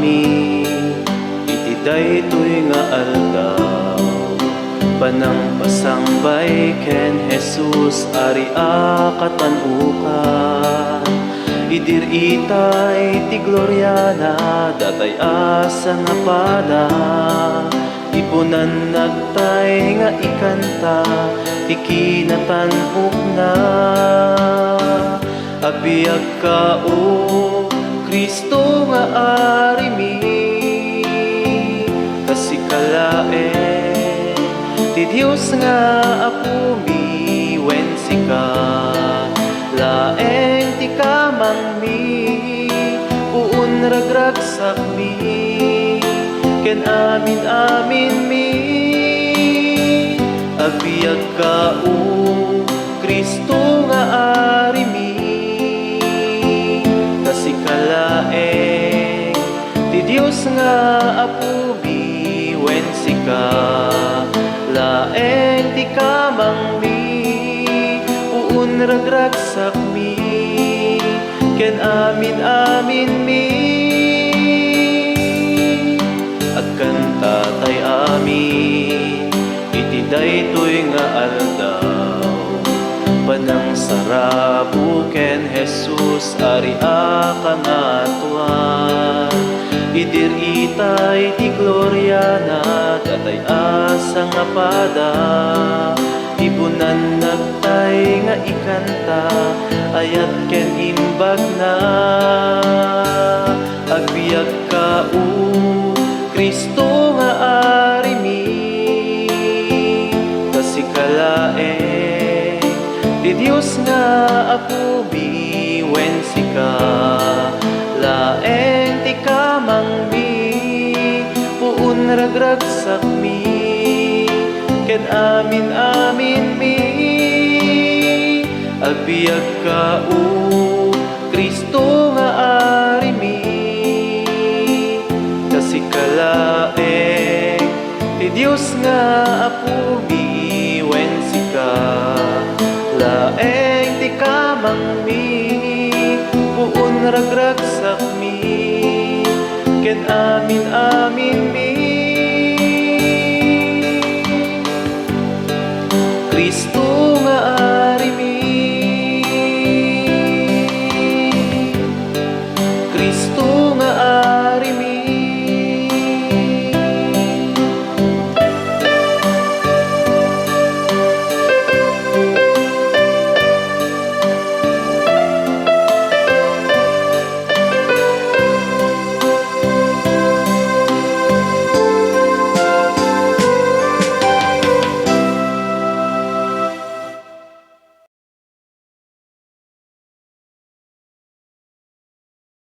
ami, iti daytoy nga aldaw. Panang pasangbay ken Jesus ari katanukan. Idir itay ti gloryana, datay asa nga pada. Ipunan nagtay nga ikanta, ti kinatanok na. Abiyag ka o Kristo nga ari mi, kasikalaen ti Dios nga apo mi, wen sika laeng ti kamang mi, uun ragragsak mi, ken amin amin mi. Abiyag ka o Kristo nga ari mi, kasikalaeng ti Dios nga apo mi, wen sika laeng ti kamang mi, uun ragragsak mi, ken amin amin mi. Agkanta tay amin, iti daytoy nga aldaw. Panang sarabo ken Jesus ari kangatuan. Idir itay ti gloryana, datay asa nga pada. Ibunan nagtay nga ikanta, ayat ken imbag na. Agbiag ka o Kristo nga ari mi, kasikalaeng ti Dios nga apo mi, wen sika laeng ti kamang mi, puun ragragsak mi, ken amin amin mi. Agbiag ka o Kristo nga ari mi, kasikalaeng ti Dios nga apo mi, wen sika laeng ti kamang mi, puun ragragsak mi, ken amin amin